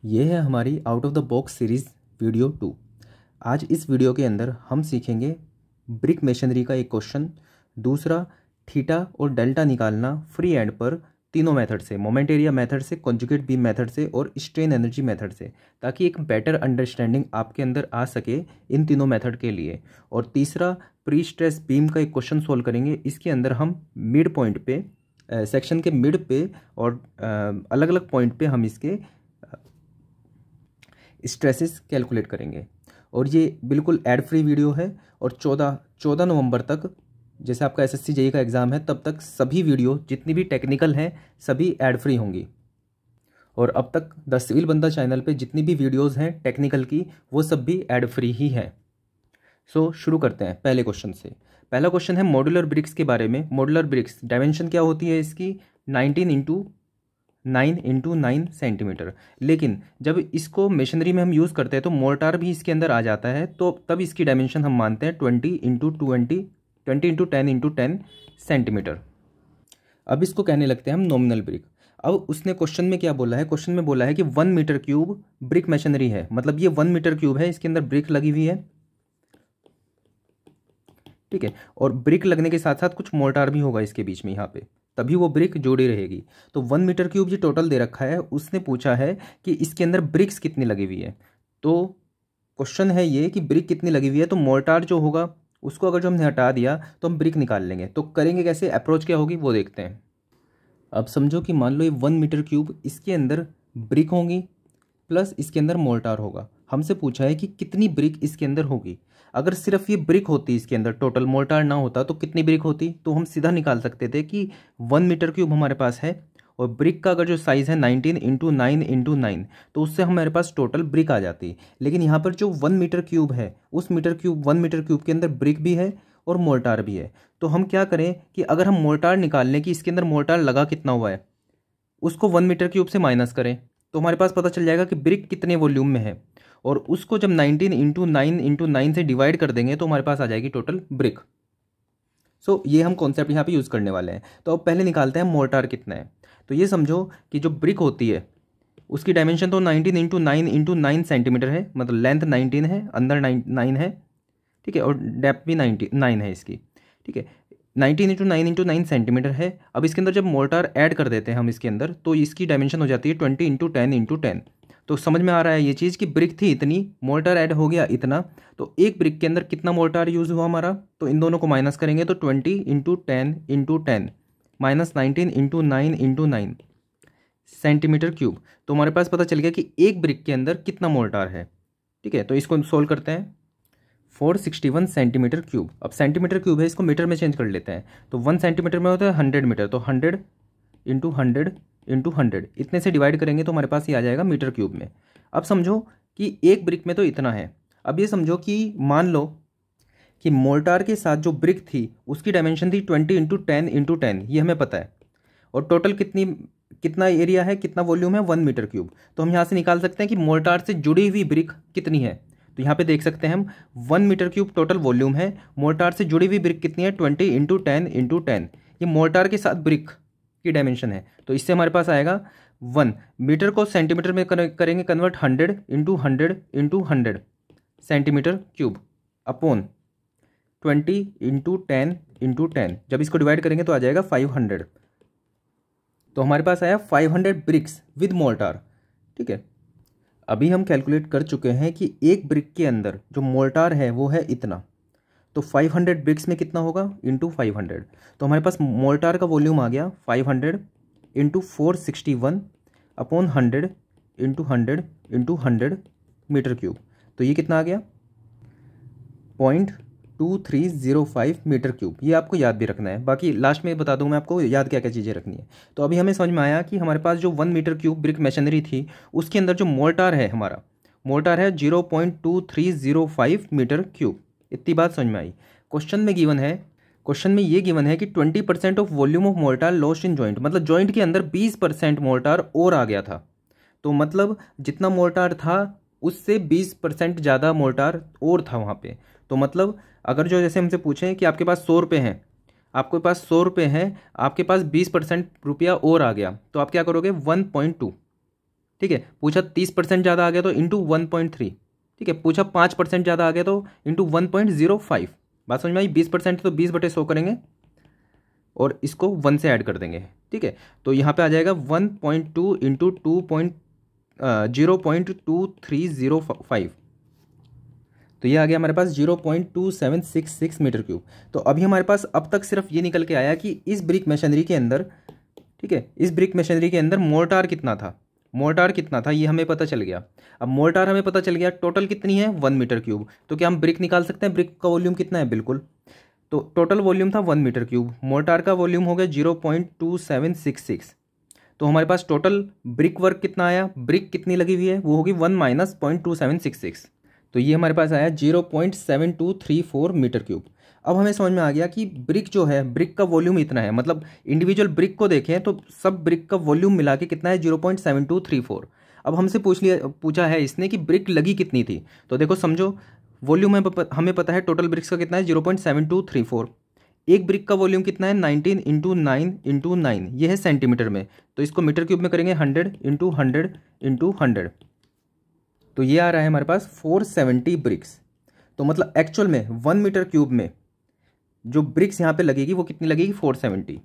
ये है हमारी out of the box series video 2। आज इस वीडियो के अंदर हम सीखेंगे ब्रिक मेशनरी का एक क्वेश्चन, दूसरा थीटा और डेल्टा निकालना फ्री एंड पर तीनों मेथड से, मोमेंट एरिया मेथड से, कॉन्जुगेट बीम मेथड से और स्ट्रेन एनर्जी मेथड से, ताकि एक बेटर अंडरस्टैंडिंग आपके अंदर आ सके इन तीनों मेथड के लिए। और तीसरा प्री स्ट्रेस बीम का एक क्वेश्चन सोल्व करेंगे। इसके अंदर हम मिड पॉइंट पे, सेक्शन के मिड पे और अलग अलग पॉइंट पे हम इसके स्ट्रेसेस कैलकुलेट करेंगे। और ये बिल्कुल एड फ्री वीडियो है और 14 नवंबर तक, जैसे आपका एसएससी जेईई का एग्ज़ाम है, तब तक सभी वीडियो जितनी भी टेक्निकल हैं सभी एड फ्री होंगी। और अब तक द सिविल बंदा चैनल पे जितनी भी वीडियोस हैं टेक्निकल की, वो सब भी एड फ्री ही हैं। सो शुरू करते हैं पहले क्वेश्चन से। पहला क्वेश्चन है मॉड्यूलर ब्रिक्स के बारे में। मॉड्यूलर ब्रिक्स डायमेंशन क्या होती है इसकी? 19 × 9 सेंटीमीटर। लेकिन जब इसको मशीनरी में हम यूज़ करते हैं तो मोर्टार भी इसके अंदर आ जाता है, तो तब इसकी डायमेंशन हम मानते हैं 20 × 10 सेंटीमीटर। अब इसको कहने लगते हैं हम नॉमिनल ब्रिक। अब उसने क्वेश्चन में क्या बोला है? क्वेश्चन में बोला है कि 1 मीटर क्यूब ब्रिक मशीनरी है, मतलब ये 1 मीटर क्यूब है, इसके अंदर ब्रिक लगी हुई है, ठीक है। और ब्रिक लगने के साथ साथ कुछ मोर्टार भी होगा इसके बीच में यहाँ पे, तभी वो ब्रिक जोड़ी रहेगी। तो 1 मीटर क्यूब जो टोटल दे रखा है, उसने पूछा है कि इसके अंदर ब्रिक्स कितनी लगी हुई है। तो क्वेश्चन है ये कि ब्रिक कितनी लगी हुई है, तो मोर्टार जो होगा उसको अगर जो हमने हटा दिया तो हम ब्रिक निकाल लेंगे। तो करेंगे कैसे, अप्रोच क्या होगी वो देखते हैं। अब समझो कि मान लो ये 1 मीटर क्यूब, इसके अंदर ब्रिक होंगी प्लस इसके अंदर मोर्टार होगा। हमसे पूछा है कि कितनी ब्रिक इसके अंदर होगी। अगर सिर्फ ये ब्रिक होती इसके अंदर, टोटल मोर्टार ना होता, तो कितनी ब्रिक होती? तो हम सीधा निकाल सकते थे कि 1 मीटर क्यूब हमारे पास है और ब्रिक का अगर जो साइज़ है 19 × 9 × 9, तो उससे हमारे पास टोटल ब्रिक आ जाती। लेकिन यहाँ पर जो 1 मीटर क्यूब है, उस 1 मीटर क्यूब के अंदर ब्रिक भी है और मोर्टार भी है। तो हम क्या करें कि अगर हम मोर्टार निकाल लें कि इसके अंदर मोर्टार लगा कितना हुआ है, उसको 1 मीटर क्यूब से माइनस करें, तो हमारे पास पता चल जाएगा कि ब्रिक कितने वॉल्यूम में है। और उसको जब 19 × 9 × 9 से डिवाइड कर देंगे तो हमारे पास आ जाएगी टोटल ब्रिक। सो ये हम कॉन्सेप्ट यहाँ पे यूज़ करने वाले हैं। तो अब पहले निकालते हैं मोर्टार कितना है। तो ये समझो कि जो ब्रिक होती है उसकी डायमेंशन तो 19 × 9 × 9 सेंटीमीटर है, मतलब लेंथ 19 है, अंदर 9 है, ठीक है, और डेप्थ भी 9 है इसकी, ठीक है। 19 × 9 × 9 सेंटीमीटर है। अब इसके अंदर जब मोर्टार ऐड कर देते हैं हम इसके अंदर, तो इसकी डायमेंशन हो जाती है 20 × 10 × 10। तो समझ में आ रहा है ये चीज़ कि ब्रिक थी इतनी, मोर्टार ऐड हो गया इतना, तो एक ब्रिक के अंदर कितना मोर्टार यूज़ हुआ हमारा? तो इन दोनों को माइनस करेंगे तो 20 × 10 × 10 माइनस 19 × 9 × 9 सेंटीमीटर क्यूब। तो हमारे पास पता चल गया कि एक ब्रिक के अंदर कितना मोर्टार है, ठीक है। तो इसको सोल्व करते हैं। 461 सेंटीमीटर क्यूब। अब सेंटीमीटर क्यूब है, इसको मीटर में चेंज कर लेते हैं। तो 1 सेंटीमीटर में होता है 100 मीटर, तो 100 × 100 × 100 इतने से डिवाइड करेंगे तो हमारे पास ये आ जाएगा मीटर क्यूब में। अब समझो कि एक ब्रिक में तो इतना है। अब ये समझो कि मान लो कि मोर्टार के साथ जो ब्रिक थी उसकी डायमेंशन थी 20 × 10 × 10, ये हमें पता है। और टोटल कितना एरिया है, कितना वॉल्यूम है? 1 मीटर क्यूब। तो हम यहाँ से निकाल सकते हैं कि मोर्टार से जुड़ी हुई ब्रिक कितनी है। तो यहाँ पे देख सकते हैं हम 1 मीटर क्यूब टोटल वॉल्यूम है, मोर्टार से जुड़ी हुई ब्रिक कितनी है? 20 × 10 × 10। ये मोर्टार के साथ ब्रिक की डायमेंशन है। तो इससे हमारे पास आएगा 1 मीटर को सेंटीमीटर में करेंगे कन्वर्ट, 100 × 100 × 100 सेंटीमीटर क्यूब अपॉन 20 × 10 × 10। जब इसको डिवाइड करेंगे तो आ जाएगा 500। तो हमारे पास आया 500 ब्रिक्स विद मोर्टार, ठीक है। अभी हम कैलकुलेट कर चुके हैं कि एक ब्रिक के अंदर जो मोर्टार है वो है इतना, तो 500 ब्रिक्स में कितना होगा? × 500। तो हमारे पास मोर्टार का वॉल्यूम आ गया 500 × 461 अपॉन 100 × 100 × 100 मीटर क्यूब। तो ये कितना आ गया? 0.2305 मीटर क्यूब। ये आपको याद भी रखना है, बाकी लास्ट में बता दूँ मैं आपको याद क्या क्या चीज़ें रखनी है। तो अभी हमें समझ में आया कि हमारे पास जो 1 मीटर क्यूब ब्रिक मशीनरी थी उसके अंदर जो मोर्टार है, हमारा मोर्टार है 0.2305 मीटर क्यूब। इतनी बात समझ में आई। क्वेश्चन में ये गिवन है कि 20% of volume of mortar lost in joint, मतलब जॉइंट के अंदर 20% मोर्टार और आ गया था। तो मतलब जितना मोर्टार था उससे 20% ज़्यादा मोर्टार और था वहाँ पे। तो मतलब अगर जो जैसे हमसे पूछें कि आपके पास 100 रुपये हैं, आपके पास 100 रुपये हैं, आपके पास 20% रुपया और आ गया, तो आप क्या करोगे? 1.2 ठीक है। पूछा 30% ज़्यादा आ गया तो इंटू 1.3, ठीक है। पूछा 5% ज़्यादा आ गया तो इंटू 1.05। बात समझ में आई? 20% तो 20/100 करेंगे और इसको 1 से ऐड कर देंगे, ठीक है। तो यहाँ पे आ जाएगा 1.2 इंटू 0.2305। तो ये आ गया हमारे पास 0.2766 मीटर क्यूब। तो अभी हमारे पास अब तक सिर्फ ये निकल के आया कि इस ब्रिक मशीनरी के अंदर, ठीक है, इस ब्रिक मशीनरी के अंदर मोर्टार कितना था, मोर्टार कितना था ये हमें पता चल गया। अब मोर्टार हमें पता चल गया, टोटल कितनी है 1 मीटर क्यूब। तो क्या हम ब्रिक निकाल सकते हैं? ब्रिक का वॉल्यूम कितना है? बिल्कुल। तो टोटल वॉल्यूम था 1 मीटर क्यूब, मोर्टार का वॉल्यूम हो गया 0.2766। तो हमारे पास टोटल ब्रिक वर्क कितना आया, ब्रिक कितनी लगी हुई है, वो होगी 1 माइनस 0.2766। तो ये हमारे पास आया 0.7234 मीटर क्यूब। अब हमें समझ में आ गया कि ब्रिक जो है, ब्रिक का वॉल्यूम इतना है, मतलब इंडिविजुअल ब्रिक को देखें तो सब ब्रिक का वॉल्यूम मिला के कितना है 0.7234। अब हमसे पूछा है इसने कि ब्रिक लगी कितनी थी। तो देखो समझो, वॉल्यूम हमें पता है टोटल ब्रिक्स का कितना है 0.7234। एक ब्रिक का वॉल्यूम कितना है 19 इंटू 9 इंटू 9, ये है सेंटीमीटर में। तो इसको मीटर क्यूब में करेंगे 100 इंटू 100 इंटू 100। तो ये आ रहा है हमारे पास 470 ब्रिक्स। तो मतलब एक्चुअल में 1 मीटर क्यूब में जो ब्रिक्स यहाँ पे लगेगी वो कितनी लगेगी 470।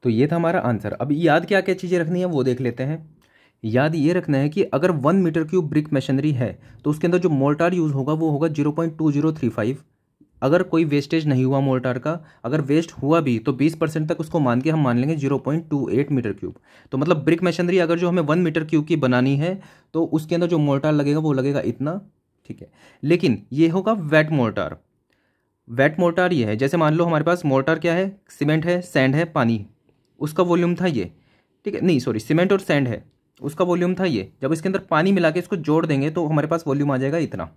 तो ये था हमारा आंसर। अब याद क्या क्या चीज़ें रखनी है वो देख लेते हैं। याद ये रखना है कि अगर 1 मीटर क्यूब ब्रिक मशीनरी है तो उसके अंदर जो मोर्टार यूज़ होगा वो होगा 0.2035। अगर कोई वेस्टेज नहीं हुआ मोर्टार का, अगर वेस्ट हुआ भी तो 20% तक उसको मान के हम मान लेंगे 0.28 मीटर क्यूब। तो मतलब ब्रिक मशीनरी अगर जो हमें 1 मीटर क्यूब की बनानी है तो उसके अंदर जो मोर्टार लगेगा वो लगेगा इतना, ठीक है। लेकिन ये होगा वेट मोर्टार। वेट मोर्टार ये है, जैसे मान लो हमारे पास मोर्टार क्या है, सीमेंट है, सैंड है, पानी, उसका वॉल्यूम था ये, ठीक है। नहीं सॉरी, सीमेंट और सैंड है, उसका वॉल्यूम था ये। जब इसके अंदर पानी मिला के इसको जोड़ देंगे तो हमारे पास वॉल्यूम आ जाएगा इतना,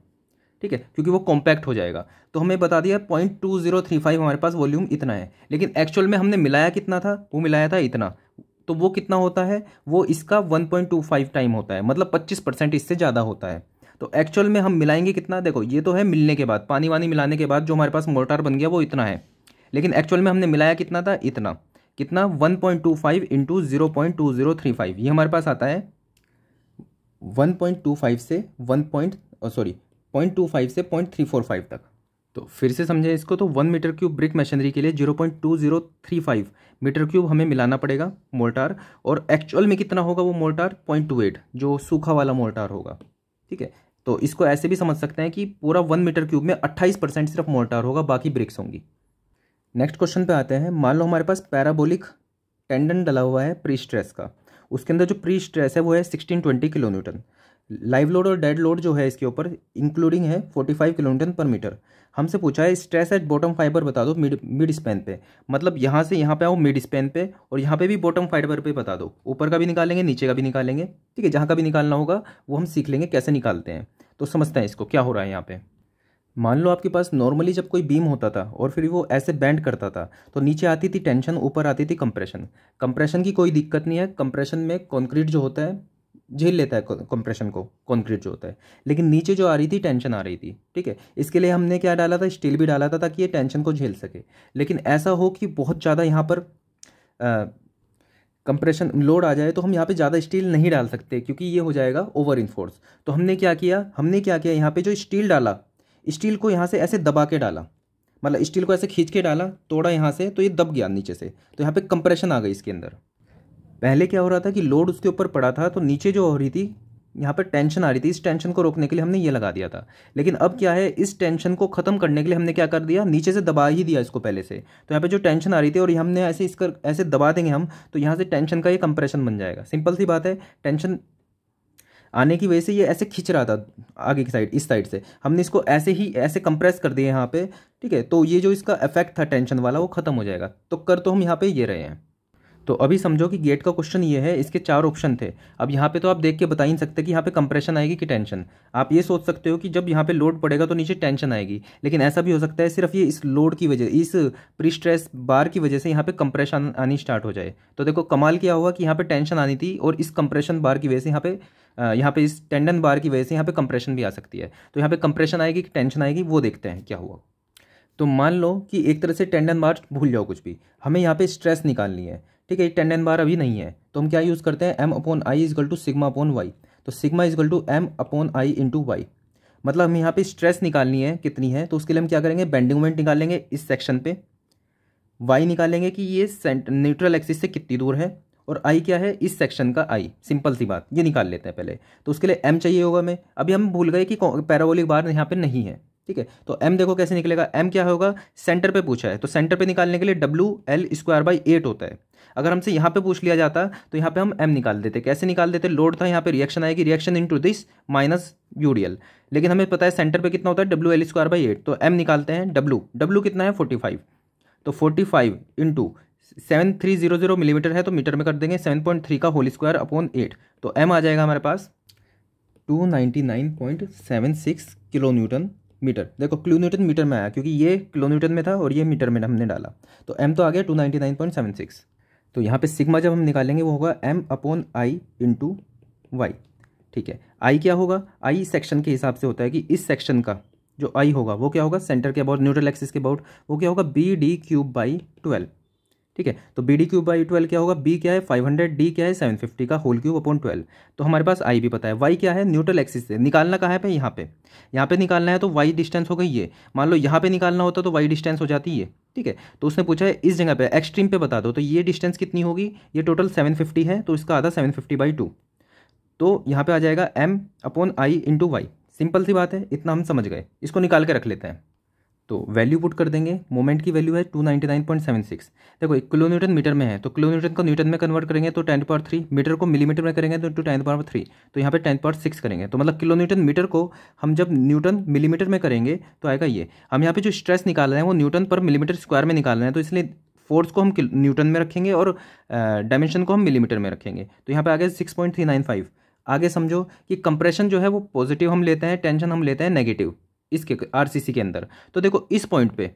ठीक है, क्योंकि वो कॉम्पैक्ट हो जाएगा। तो हमें बता दिया 0.2035 हमारे पास वॉल्यूम इतना है। लेकिन एक्चुअल में हमने मिलाया कितना था, वो मिलाया था इतना। तो वो कितना होता है, वो इसका 1.25 टाइम होता है, मतलब 25% इससे ज़्यादा होता है। तो एक्चुअल में हम मिलाएंगे कितना, देखो ये तो है मिलने के बाद, पानी वानी मिलाने के बाद जो हमारे पास मोर्टार बन गया वो इतना है। लेकिन एक्चुअल में हमने मिलाया कितना था, इतना। कितना, 1.25 इंटू 0.2035, ये हमारे पास आता है 1.25 से 0.25 से 0.345 तक। तो फिर से समझे इसको, तो 1 मीटर क्यूब ब्रिक मशीनरी के लिए 0.2035 मीटर क्यूब हमें मिलाना पड़ेगा मोर्टार। और एक्चुअल में कितना होगा वो मोर्टार, 0.28, जो सूखा वाला मोर्टार होगा, ठीक है। तो इसको ऐसे भी समझ सकते हैं कि पूरा 1 मीटर क्यूब में 28% सिर्फ मोर्टार होगा, बाकी ब्रिक्स होंगी। नेक्स्ट क्वेश्चन पे आते हैं। मान लो हमारे पास पैराबोलिक टेंडन डला हुआ है प्री स्ट्रेस का, उसके अंदर जो प्री स्ट्रेस है वो है 1620 किलो न्यूटन। लाइव लोड और डेड लोड जो है इसके ऊपर इंक्लूडिंग है 45 किलो न्यूटन पर मीटर। हमसे पूछा है स्ट्रेस एट बॉटम फाइबर बता दो मिड स्पैन पे, मतलब यहाँ से यहाँ पे आओ मिड स्पैन पे, और यहाँ पे भी बॉटम फाइबर पे बता दो। ऊपर का भी निकालेंगे, नीचे का भी निकालेंगे, ठीक है। जहाँ का भी निकालना होगा वो हम सीख लेंगे कैसे निकालते हैं। तो समझते हैं इसको क्या हो रहा है यहाँ पे। मान लो आपके पास नॉर्मली जब कोई बीम होता था और फिर वो ऐसे बेंड करता था तो नीचे आती थी टेंशन, ऊपर आती थी कंप्रेशन। कंप्रेशन की कोई दिक्कत नहीं है, कंप्रेशन में कंक्रीट जो होता है झेल लेता है कंप्रेशन को, कंक्रीट जो होता है। लेकिन नीचे जो आ रही थी टेंशन आ रही थी, ठीक है। इसके लिए हमने क्या डाला था, स्टील भी डाला था ताकि ये टेंशन को झेल सके। लेकिन ऐसा हो कि बहुत ज़्यादा यहाँ पर कंप्रेशन लोड आ जाए तो हम यहाँ पे ज़्यादा स्टील नहीं डाल सकते क्योंकि ये हो जाएगा ओवर इन्फोर्स। तो हमने क्या किया यहाँ पे जो स्टील डाला, स्टील को यहाँ से ऐसे दबा के डाला, मतलब स्टील को ऐसे खींच के डाला, तोड़ा यहाँ से तो ये दब गया नीचे से, तो यहाँ पे कंप्रेशन आ गई इसके अंदर। पहले क्या हो रहा था कि लोड उसके ऊपर पड़ा था तो नीचे जो हो रही थी यहाँ पर टेंशन आ रही थी, इस टेंशन को रोकने के लिए हमने ये लगा दिया था। लेकिन अब क्या है, इस टेंशन को ख़त्म करने के लिए हमने क्या कर दिया, नीचे से दबा ही दिया इसको पहले से। तो यहाँ पे जो टेंशन आ रही थी और हमने ऐसे इसका ऐसे दबा देंगे हम, तो यहाँ से टेंशन का ये कंप्रेशन बन जाएगा। सिंपल सी बात है, टेंशन आने की वजह से ये ऐसे खींच रहा था आगे की साइड, इस साइड से हमने इसको ऐसे ही ऐसे कंप्रेस कर दिया यहाँ पे, ठीक है। तो ये जो इसका इफेक्ट था टेंशन वाला वो खत्म हो जाएगा। तो कर तो हम यहाँ पे ये रहे हैं। तो अभी समझो कि गेट का क्वेश्चन ये है, इसके 4 ऑप्शन थे। अब यहाँ पे तो आप देख के बता ही नहीं सकते कि यहाँ पे कंप्रेशन आएगी कि टेंशन। आप ये सोच सकते हो कि जब यहाँ पे लोड पड़ेगा तो नीचे टेंशन आएगी, लेकिन ऐसा भी हो सकता है सिर्फ ये इस लोड की वजह, इस प्री स्ट्रेस बार की वजह से यहाँ पे कंप्रेशन आनी स्टार्ट हो जाए। तो देखो कमाल क्या हुआ कि यहाँ पे टेंशन आनी थी और इस कंप्रेशन बार की वजह से यहाँ पे इस टेंडन बार की वजह से यहाँ पे कंप्रेशन भी आ सकती है। तो यहाँ पे कंप्रेशन आएगी कि टेंशन आएगी वो देखते हैं क्या हुआ। तो मान लो कि एक तरह से टेंडन बार भूल जाओ कुछ भी, हमें यहाँ पे स्ट्रेस निकालनी है, ठीक है, टेन एन बार अभी नहीं है, तो हम क्या यूज़ करते हैं, M upon I is equal to sigma upon y. तो sigma is equal to M upon I into y. मतलब हम यहाँ पे स्ट्रेस निकालनी है कितनी है, तो उसके लिए हम क्या करेंगे, बेंडिंग मोमेंट निकालेंगे इस सेक्शन पे, वाई निकालेंगे कि ये न्यूट्रल एक्सिस से कितनी दूर है, और आई क्या है, इस सेक्शन का आई, सिंपल सी बात, ये निकाल लेते हैं पहले। तो उसके लिए एम चाहिए होगा हमें। अभी हम भूल गए कि पैराबोलिक बार यहाँ पे नहीं है, ठीक है। तो एम देखो कैसे निकलेगा, एम क्या होगा, सेंटर पे पूछा है तो सेंटर पे निकालने के लिए डब्ल्यू एल स्क्वायर बाई 8 होता है। अगर हमसे यहाँ पे पूछ लिया जाता तो यहाँ पे हम एम निकाल देते। कैसे निकाल देते, लोड था यहाँ पे, रिएक्शन आएगी, reaction into this minus UDL, लेकिन हमें पता है सेंटर पे कितना होता है, डब्ल्यू एल स्क्वायर बाई 8। तो एम निकालते हैं, डब्ल्यू कितना है 45, तो 45 इंटू 7300 मिलीमीटर है तो मीटर में कर देंगे, 7.3 का होल स्क्वायर अपॉन 8। तो एम आ जाएगा हमारे पास 299.76 किलो न्यूटन मीटर। देखो किलो न्यूटन मीटर में आया क्योंकि ये किलो न्यूटन में था और ये मीटर में हमने डाला, तो एम तो आ गया 299.76। तो यहाँ पे सिग्मा जब हम निकालेंगे वो होगा M upon I into Y, ठीक है। आई क्या होगा, आई सेक्शन के हिसाब से होता है कि इस सेक्शन का जो आई होगा वो क्या होगा, सेंटर के अबाउट, न्यूट्रल एक्सिस के अबाउट, वो क्या होगा, बी डी क्यूब बाई 12, ठीक है। तो बी डी क्यूब बाई 12 क्या होगा, बी क्या है 500, डी क्या है 750 का होल क्यूब अपॉन 12। तो हमारे पास आई भी पता है, वाई क्या है, न्यूट्रल एक्सिस से निकालना कहाँ है पे, यहाँ पे निकालना है, तो वाई डिस्टेंस हो गई ये। मान लो यहाँ पे निकालना होता तो वाई डिस्टेंस हो जाती है, ठीक है। तो उसने पूछा है इस जगह पे एक्सट्रीम पे बता दो, तो ये डिस्टेंस कितनी होगी, ये टोटल 750 है, तो इसका आधा 750/2, तो यहाँ पे आ जाएगा M upon I into y. Simple सी बात है, इतना हम समझ गए, इसको निकाल के रख लेते हैं। तो वैल्यू पुट कर देंगे, मोमेंट की वैल्यू है 299.76। देखो 1 किलो न्यूटन मीटर में है, तो किलो न्यूटन को न्यूटन में कन्वर्ट करेंगे तो 10⁻3, मीटर को मिलीमीटर में करेंगे तो 10⁻3, तो यहाँ पे 10⁻6 करेंगे। तो मतलब किलो न्यूटन मीटर को हम जब न्यूटन मिलीमीटर में करेंगे तो आएगा ये। हम यहाँ पे जो स्ट्रेस निकाल रहे हैं वो न्यूटन पर मिलीमीटर स्क्वायर में निकाल रहे हैं, तो इसलिए फोर्स को हम न्यूटन में रखेंगे और डायमेंशन को हम मिलीमीटर में रखेंगे। तो यहाँ पे आ गया 6.395। आगे समझो कि कंप्रेशन जो है वो पॉजिटिव हम लेते हैं, टेंशन हम लेते हैं नेगेटिव इसके आरसीसी के अंदर। तो देखो इस पॉइंट पे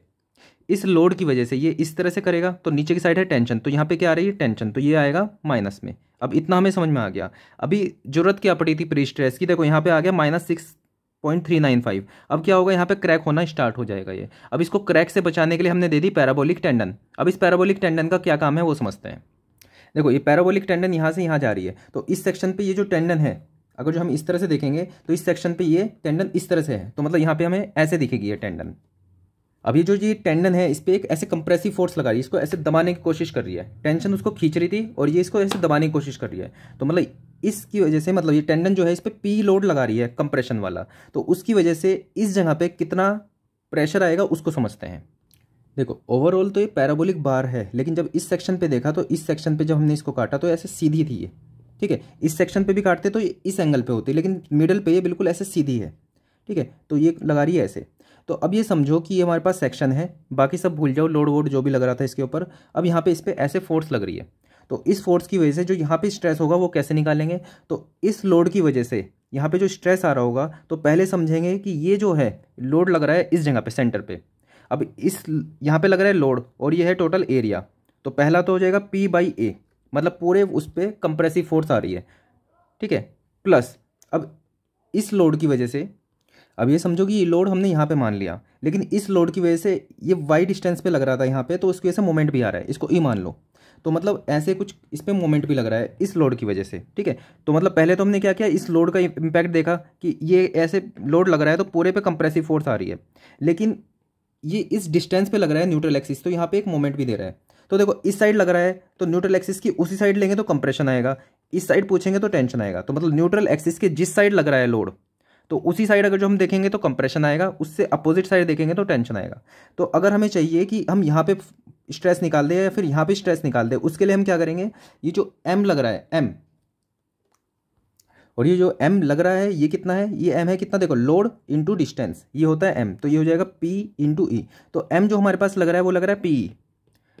इस लोड की वजह से ये इस तरह से करेगा, तो नीचे की साइड है टेंशन, तो यहाँ पे क्या आ रही है टेंशन, तो ये आएगा माइनस में। अब इतना हमें समझ में आ गया। अभी जरूरत क्या पड़ी थी प्री स्ट्रेस की, देखो यहाँ पे आ गया -6.395। अब क्या होगा, यहाँ पे क्रैक होना स्टार्ट हो जाएगा ये। अब इसको क्रैक से बचाने के लिए हमने दे दी पैराबोलिक टेंडन। अब इस पैराबोलिक टेंडन का क्या काम है वो समझते हैं। देखो ये पैराबोलिक टेंडन यहाँ से यहाँ जा रही है, तो इस सेक्शन पे ये जो टेंडन है, अगर जो हम इस तरह से देखेंगे तो इस सेक्शन पे ये टेंडन इस तरह से है, तो मतलब यहाँ पे हमें ऐसे दिखेगी ये टेंडन। अब ये जो ये टेंडन है इस पे एक ऐसे कंप्रेसिव फोर्स लगा रही है, इसको ऐसे दबाने की कोशिश कर रही है, टेंशन उसको खींच रही थी और ये इसको ऐसे दबाने की कोशिश कर रही है। तो मतलब इसकी वजह से, मतलब ये टेंडन जो है इस पे पी लोड लगा रही है कंप्रेशन वाला, तो उसकी वजह से इस जगह पे कितना प्रेशर आएगा उसको समझते हैं। देखो ओवरऑल तो ये पैराबोलिक बार है, लेकिन जब इस सेक्शन पे देखा तो इस सेक्शन पे जब हमने इसको काटा तो ऐसे सीधी थी ये, ठीक है। इस सेक्शन पे भी काटते तो ये इस एंगल पे होती, लेकिन मिडल पे ये बिल्कुल ऐसे सीधी है, ठीक है। तो ये लगा रही है ऐसे। तो अब ये समझो कि ये हमारे पास सेक्शन है, बाकी सब भूल जाओ, लोड वोड जो भी लग रहा था इसके ऊपर। अब यहाँ पे इस पर ऐसे फोर्स लग रही है, तो इस फोर्स की वजह से जो यहाँ पे स्ट्रेस होगा वो कैसे निकालेंगे, तो इस लोड की वजह से यहाँ पे जो स्ट्रेस आ रहा होगा, तो पहले समझेंगे कि ये जो है लोड लग रहा है इस जगह पे सेंटर पे। अब इस यहाँ पे लग रहा है लोड और ये है टोटल एरिया, तो पहला तो हो जाएगा P/A, मतलब पूरे उस पर कंप्रेसिव फोर्स आ रही है, ठीक है। प्लस अब इस लोड की वजह से, अब ये समझो कि ये लोड हमने यहाँ पे मान लिया, लेकिन इस लोड की वजह से ये वाई डिस्टेंस पे लग रहा था यहाँ पे, तो उसकी वजह से मोमेंट भी आ रहा है, इसको ई मान लो। तो मतलब ऐसे कुछ इस पर मोमेंट भी लग रहा है इस लोड की वजह से, ठीक है। तो मतलब पहले तो हमने क्या किया, इस लोड का इम्पैक्ट देखा कि ये ऐसे लोड लग रहा है तो पूरे पे कंप्रेसिव फोर्स आ रही है, लेकिन ये इस डिस्टेंस पे लग रहा है न्यूट्रल एक्सिस, तो यहाँ पे एक मोमेंट भी दे रहा है। तो देखो इस साइड लग रहा है तो न्यूट्रल एक्सिस की उसी साइड लेंगे तो कंप्रेशन आएगा, इस साइड पूछेंगे तो टेंशन आएगा। तो मतलब न्यूट्रल एक्सिस के जिस साइड लग रहा है लोड, तो उसी साइड अगर जो हम देखेंगे तो कंप्रेशन आएगा, उससे अपोजिट साइड देखेंगे तो टेंशन आएगा। तो अगर हमें चाहिए कि हम यहाँ पे स्ट्रेस निकाल दें या फिर यहाँ पे स्ट्रेस निकाल दें, उसके लिए हम क्या करेंगे, ये जो एम लग रहा है एम, और ये जो m लग रहा है ये कितना है, ये m है कितना, देखो लोड इंटू डिस्टेंस, ये होता है m, तो ये हो जाएगा p इंटू ई। तो m जो हमारे पास लग रहा है वो लग रहा है p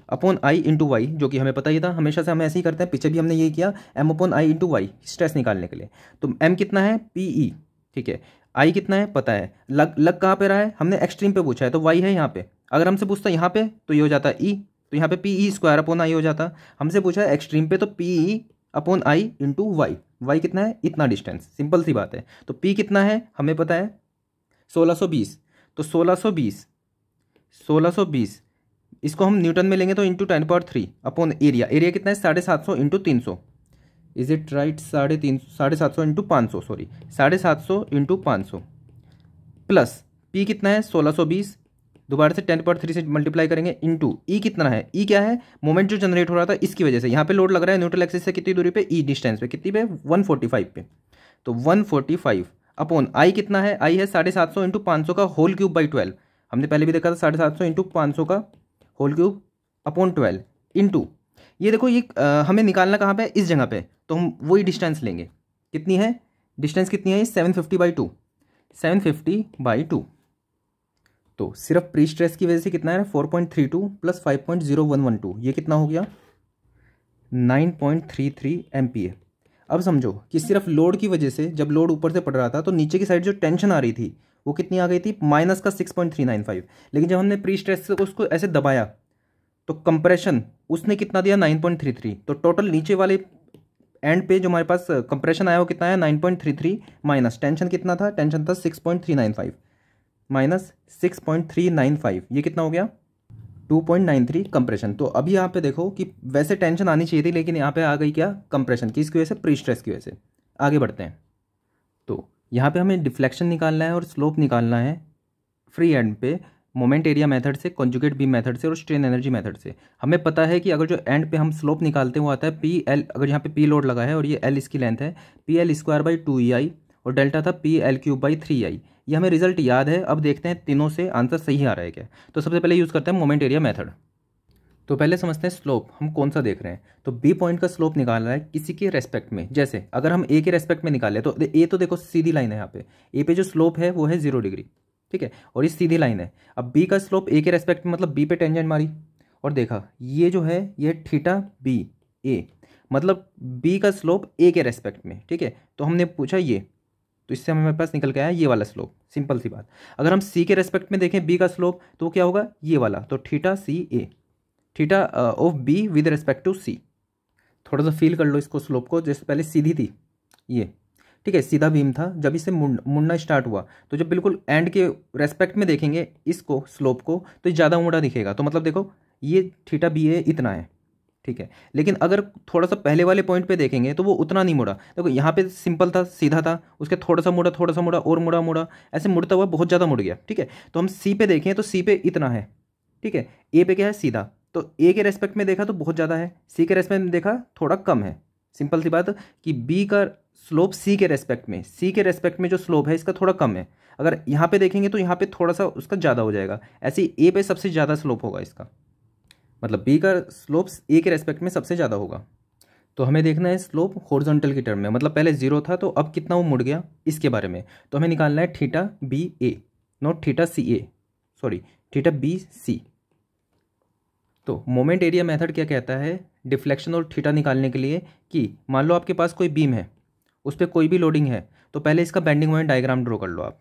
upon I into Y, जो कि हमें पता ही था, हमेशा से हम ऐसे ही करते हैं, पीछे भी हमने यही किया, m upon I into Y stress निकालने के लिए। तो m कितना है PE, ठीक है। i कितना है पता है, लग कहाँ पे रहा है, हमने एक्सट्रीम पे पूछा है तो y है यहाँ पे। अगर हमसे पूछता है यहाँ पे तो ये हो जाता है e, तो यहाँ पे PE स्क्वायर अपॉन आई हो जाता। हमसे पूछा है एक्सट्रीम पे तो PE upon I into Y, Y कितना है इतना डिस्टेंस, सिंपल सी बात है। तो P कितना है हमें पता है 1620, तो 1620 इसको हम न्यूटन में लेंगे तो इंटू 10³ अपॉन एरिया। एरिया कितना है 750 into 300, is it right? 750 into 500, sorry 750 into 500 plus P कितना है 1620, दोबारा से 10³ से मल्टीप्लाई करेंगे इंटू ई कितना है, ई क्या है मोमेंट जो जनरेट हो रहा था इसकी वजह से, यहाँ पे लोड लग रहा है न्यूट्रल एक्सिस से कितनी दूरी पे, ई डिस्टेंस पे, कितनी पे 145 पे, तो 145 अपॉन आई कितना है, आई है 750 इंटू 500 का होल क्यूब बाई 12, हमने पहले भी देखा था 750 इंटू 500 का होल क्यूब अपॉन 12 इंटू ये देखो ये हमें निकालना कहाँ पे, इस जगह पे, तो हम वही डिस्टेंस लेंगे, कितनी है डिस्टेंस, कितनी है 750/2, 750/2, तो सिर्फ प्री स्ट्रेस की वजह से कितना है 4.32 प्लस 5.0112, ये कितना हो गया 9.33 MPa। अब समझो कि सिर्फ लोड की वजह से जब लोड ऊपर से पड़ रहा था तो नीचे की साइड जो टेंशन आ रही थी वो कितनी आ गई थी माइनस का 6.395, लेकिन जब हमने प्री स्ट्रेस से उसको ऐसे दबाया तो कंप्रेशन उसने कितना दिया 9.33, तो टोटल नीचे वाले एंड पे जो हमारे पास कंप्रेशन आया वो कितना आया 9.33 माइनस टेंशन कितना था, टेंशन था 6.395 माइनस 6.395, ये कितना हो गया 2.93 कंप्रेशन। तो अभी यहाँ पे देखो कि वैसे टेंशन आनी चाहिए थी लेकिन यहाँ पे आ गई क्या कंप्रेशन, किसकी वजह से, प्री स्ट्रेस की वजह से। आगे बढ़ते हैं, तो यहाँ पे हमें डिफ्लेक्शन निकालना है और स्लोप निकालना है फ्री एंड पे मोमेंट एरिया मेथड से, कॉन्जुगेट बीम मेथड से और स्ट्रेन एनर्जी मेथड से। हमें पता है कि अगर जो एंड पे हम स्लोप निकालते हैं वो आता है पी एल, अगर यहाँ पे पी लोड लगा है और ये एल इसकी लेंथ है, PL²/2EI और डेल्टा था PL³/3I। ये हमें रिजल्ट याद है। अब देखते हैं तीनों से आंसर सही आ रहा है क्या। तो सबसे पहले यूज़ करते हैं मोमेंट एरिया मेथड। तो पहले समझते हैं स्लोप हम कौन सा देख रहे हैं। तो बी पॉइंट का स्लोप निकालना है किसी के रेस्पेक्ट में, जैसे अगर हम ए के रेस्पेक्ट में निकाले तो ए तो देखो सीधी लाइन है, यहाँ पे ए पे जो स्लोप है वो है 0 डिग्री, ठीक है, और ये सीधी लाइन है। अब बी का स्लोप ए के रेस्पेक्ट में, मतलब बी पे टेंजेंट मारी और देखा ये जो है ये θ/b मतलब बी का स्लोप ए के रेस्पेक्ट में, ठीक है। तो हमने पूछा ये, तो इससे हमारे पास निकल के आया ये वाला स्लोप, सिंपल सी बात। अगर हम सी के रेस्पेक्ट में देखें बी का स्लोप तो क्या होगा ये वाला, तो θ/CA, theta of B with respect to C. थोड़ा सा फील कर लो इसको स्लोप को, जैसे पहले सीधी थी ये, ठीक है, सीधा बीम था, जब इसे मुड़ना स्टार्ट हुआ तो जब बिल्कुल एंड के रेस्पेक्ट में देखेंगे इसको स्लोप को तो ये ज़्यादा मुड़ा दिखेगा। तो मतलब देखो ये θ/BA इतना है, ठीक है, लेकिन अगर थोड़ा सा पहले वाले पॉइंट पे देखेंगे तो वो उतना नहीं मुड़ा। देखो यहाँ पे सिंपल था, सीधा था, उसके थोड़ा सा मुड़ा, थोड़ा सा मुड़ा और मुड़ा, ऐसे मुड़ता हुआ बहुत ज़्यादा मुड़ गया, ठीक है। तो हम सी पे देखें तो सी पे इतना है, ठीक है, ए पे क्या है सीधा, तो ए के रेस्पेक्ट में देखा तो बहुत ज़्यादा है, सी के रेस्पेक्ट में देखा थोड़ा कम है। सिंपल सी बात कि बी का स्लोप सी के रेस्पेक्ट में, सी के रेस्पेक्ट में जो स्लोप है इसका थोड़ा कम है। अगर यहाँ पे देखेंगे तो यहाँ पे थोड़ा सा उसका ज़्यादा हो जाएगा, ऐसे ही ए पे सबसे ज़्यादा स्लोप होगा इसका, मतलब बी का स्लोप ए के रेस्पेक्ट में सबसे ज़्यादा होगा। तो हमें देखना है स्लोप हॉरिजॉन्टल की टर्म में, मतलब पहले 0 था तो अब कितना वो मुड़ गया इसके बारे में। तो हमें निकालना है θ/BA, not θ/CA, sorry θ/BC। तो मोमेंट एरिया मेथड क्या कहता है डिफ्लेक्शन और थीटा निकालने के लिए कि मान लो आपके पास कोई बीम है, उस पर कोई भी लोडिंग है, तो पहले इसका बेंडिंग मोमेंट डायग्राम ड्रॉ कर लो आप।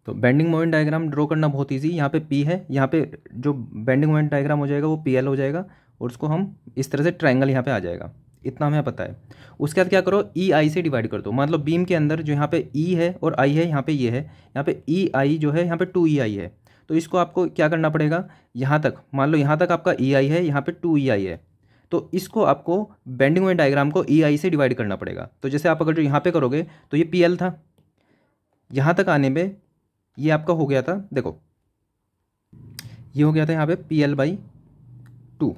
तो बेंडिंग मोमेंट डायग्राम ड्रॉ करना बहुत इजी, यहाँ पे P है, यहाँ पे जो बेंडिंग मोमेंट डायग्राम हो जाएगा वो PL हो जाएगा और उसको हम इस तरह से ट्रायंगल यहाँ पे आ जाएगा, इतना हमें पता है। उसके बाद क्या करो EI से डिवाइड कर दो, मतलब बीम के अंदर जो यहाँ पे E है और I है, यहाँ पे ये है, यहाँ पे EI जो है यहाँ पे 2EI है। तो इसको आपको क्या करना पड़ेगा, यहाँ तक मान लो यहाँ तक आपका EI है, यहाँ पे 2EI है, तो इसको आपको बेंडिंग मोमेंट डायग्राम को EI से डिवाइड करना पड़ेगा। तो जैसे आप अगर जो यहाँ पे करोगे तो ये PL था, यहाँ तक आने में ये आपका हो गया था, देखो ये हो गया था यहाँ पे PL/2,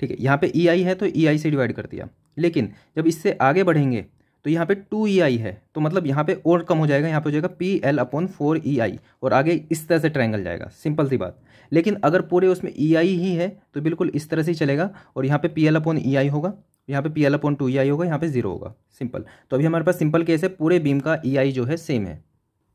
ठीक है, यहाँ पे EI है तो EI से डिवाइड कर दिया। लेकिन जब इससे आगे बढ़ेंगे तो यहाँ पे 2EI है, तो मतलब यहाँ पे और कम हो जाएगा, यहाँ पे हो जाएगा PL/4EI और आगे इस तरह से ट्रायंगल जाएगा, सिंपल सी बात। लेकिन अगर पूरे उसमें EI ही है तो बिल्कुल इस तरह से ही चलेगा और यहाँ पे PL/EI होगा, यहाँ पे PL/2EI होगा, यहाँ पे 0 होगा, सिंपल। तो अभी हमारे पास सिंपल केस है, पूरे बीम का EI जो है सेम है।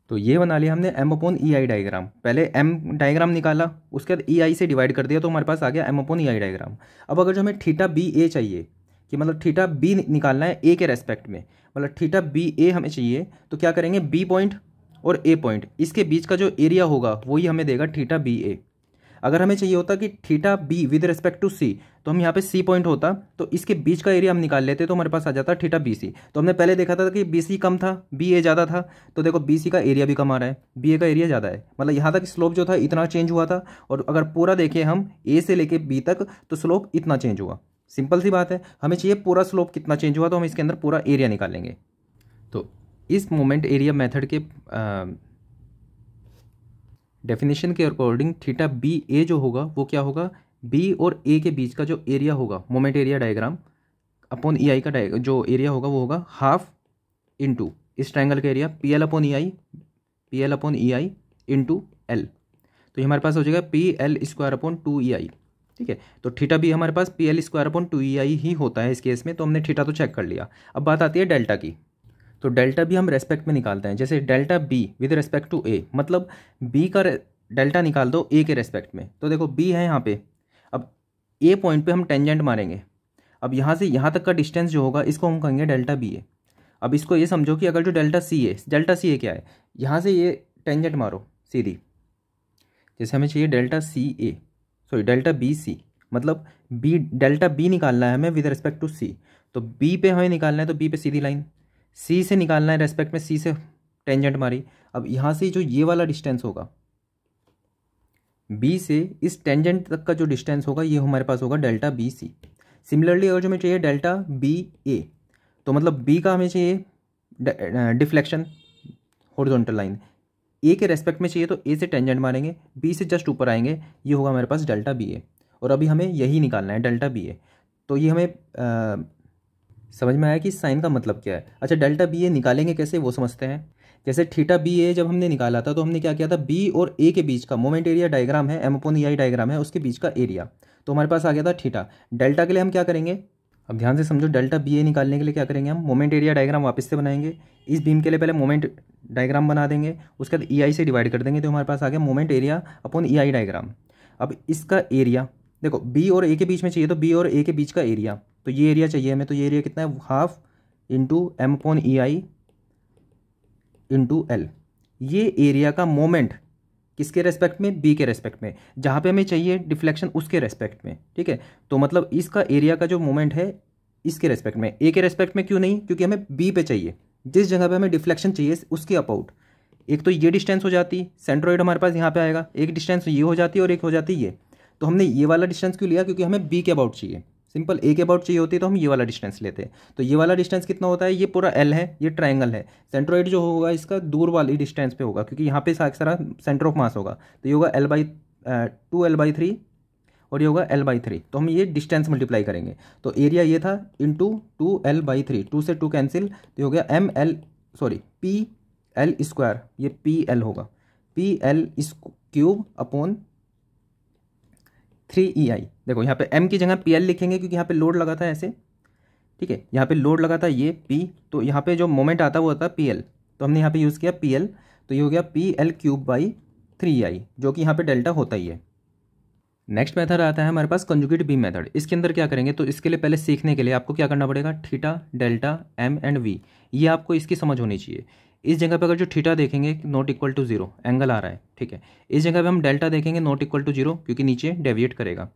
तो ये बना लिया हमने M/EI डायग्राम। पहले M डायग्राम निकाला, उसके बाद EI से डिवाइड कर दिया तो हमारे पास आ गया M/EI डायग्राम। अब अगर जो हमें θ/BA चाहिए कि मतलब θ/B निकालना है A के रेस्पेक्ट में, मतलब θ/BA हमें चाहिए, तो क्या करेंगे B पॉइंट और A पॉइंट इसके बीच का जो एरिया होगा वही हमें देगा θ/BA। अगर हमें चाहिए होता कि theta B with respect to C, तो हम यहाँ पे सी पॉइंट होता तो इसके बीच का एरिया हम निकाल लेते, तो हमारे पास आ जाता थीटा बी सी। तो हमने पहले देखा था कि बी सी कम था, बी ए ज़्यादा था, तो देखो बी सी का एरिया भी कम आ रहा है, बी ए का एरिया ज़्यादा है, मतलब यहाँ तक स्लोप जो था इतना चेंज हुआ था, और अगर पूरा देखें हम ए से लेके बी तक तो स्लोप इतना चेंज हुआ। सिंपल सी बात है, हमें चाहिए पूरा स्लोप कितना चेंज हुआ, तो हम इसके अंदर पूरा एरिया निकालेंगे। तो इस मोमेंट एरिया मेथड के डेफिनेशन के अकॉर्डिंग थीटा बी ए जो होगा वो क्या होगा, बी और ए के बीच का जो एरिया होगा मोमेंट एरिया डायग्राम अपॉन ई आई का जो एरिया होगा वो होगा हाफ इंटू इस ट्रायंगल का एरिया पी एल अपॉन ई आई इंटू एल। तो ये हमारे पास हो जाएगा P L square upon 2EI। ठीक है, तो थीटा बी हमारे पास P L square upon 2EI ही होता है इस केस में, तो हमने थीटा तो चेक कर लिया। अब बात आती है डेल्टा की। तो डेल्टा भी हम रेस्पेक्ट में निकालते हैं, जैसे delta B with respect to A, मतलब बी का डेल्टा निकाल दो ए के रेस्पेक्ट में। तो देखो बी है यहाँ पे, अब ए पॉइंट पे हम टेंजेंट मारेंगे, अब यहाँ से यहाँ तक का डिस्टेंस जो होगा इसको हम कहेंगे डेल्टा बी ए। अब इसको ये समझो कि अगर जो डेल्टा सी है क्या है, यहाँ से ये टेंजेंट मारो सीधी, जैसे हमें चाहिए डेल्टा बी सी, मतलब बी डेल्टा बी निकालना है हमें विद रिस्पेक्ट टू सी, तो बी पे हमें निकालना है, तो बी पे सीधी लाइन, सी से निकालना है रेस्पेक्ट में, सी से टेंजेंट मारी। अब यहाँ से जो ये वाला डिस्टेंस होगा बी से इस टेंजेंट तक का जो डिस्टेंस होगा ये हमारे पास होगा डेल्टा बी सी। सिमिलरली अगर जो हमें चाहिए डेल्टा बी ए, तो मतलब बी का हमें चाहिए डिफ्लेक्शन हॉरिजॉन्टल लाइन, ए के रेस्पेक्ट में चाहिए तो ए से टेंजेंट मारेंगे, बी से जस्ट ऊपर आएंगे, ये होगा हमारे पास डेल्टा बी ए। और अभी हमें यही निकालना है डेल्टा बी ए। तो ये हमें समझ में आया कि साइन का मतलब क्या है। अच्छा, डेल्टा बी ए निकालेंगे कैसे वो समझते हैं। जैसे थीटा बी ए जब हमने निकाला था तो हमने क्या किया था, बी और ए के बीच का मोमेंट एरिया डायग्राम है, एम अपॉन ई आई डायग्राम है, उसके बीच का एरिया, तो हमारे पास आ गया था थीटा। डेल्टा के लिए हम क्या करेंगे, अब ध्यान से समझो, डेल्टा बी ए निकालने के लिए क्या करेंगे, हम मोमेंट एरिया डायग्राम वापस से बनाएंगे। इस बीम के लिए पहले मोमेंट डायग्राम बना देंगे, उसके बाद ई आई से डिवाइड कर देंगे, तो हमारे पास आ गया मोमेंट एरिया अपॉन ई आई डायग्राम। अब इसका एरिया देखो बी और ए के बीच में चाहिए, तो बी और ए के बीच का एरिया, तो ये एरिया चाहिए हमें, तो ये एरिया कितना है, हाफ इंटू एम अपॉन ई आई इंटू एल। ये एरिया का मोमेंट किसके रेस्पेक्ट में, बी के रेस्पेक्ट में, जहाँ पे हमें चाहिए डिफ्लेक्शन उसके रेस्पेक्ट में। ठीक है, तो मतलब इसका एरिया का जो मोमेंट है इसके रेस्पेक्ट में, ए के रेस्पेक्ट में क्यों नहीं, क्योंकि हमें बी पे चाहिए, जिस जगह पे हमें डिफ्लेक्शन चाहिए उसके अबाउट। एक तो ये डिस्टेंस हो जाती, सेंट्रोइड हमारे पास यहाँ पे आएगा, एक डिस्टेंस ये हो जाती है और एक हो जाती है ये, तो हमने ये वाला डिस्टेंस क्यों लिया, क्योंकि हमें बी के अबाउट चाहिए। सिंपल, ए के अबाउट चाहिए होती है तो हम ये वाला डिस्टेंस लेते हैं। तो ये वाला डिस्टेंस कितना होता है, ये पूरा एल है, ये ट्रायंगल है, सेंट्रोइड जो होगा इसका दूर वाली डिस्टेंस पे होगा, क्योंकि यहाँ पे सारा सेंटर ऑफ मास होगा, तो ये होगा L/2 और ये होगा L/3। तो हम ये डिस्टेंस मल्टीप्लाई करेंगे, तो एरिया ये था इंटू 2L/3, 2 से 2 कैंसिल, तो हो गया पी एल स्क्वायर, ये पी एल होगा, P L cube upon 3EI। देखो यहाँ पे m की जगह PL लिखेंगे, क्योंकि यहाँ पे लोड लगा था ऐसे। ठीक है, यहाँ पे लोड लगा था ये P, तो यहाँ पे जो मोमेंट आता है वो आता है PL, तो हमने यहाँ पे यूज़ किया PL, तो ये हो गया PL³/3EI, जो कि यहाँ पे डेल्टा होता ही है। नेक्स्ट मेथड आता है हमारे पास कंजुगेट बीम मेथड। इसके अंदर क्या करेंगे, तो इसके लिए पहले सीखने के लिए आपको क्या करना पड़ेगा, theta, delta, M and V, ये आपको इसकी समझ होनी चाहिए। इस जगह पे अगर जो थीटा देखेंगे नॉट इक्वल टू 0, एंगल आ रहा है। ठीक है, इस जगह पे हम डेल्टा देखेंगे नॉट इक्वल टू 0, क्योंकि नीचे डेविएट करेगा।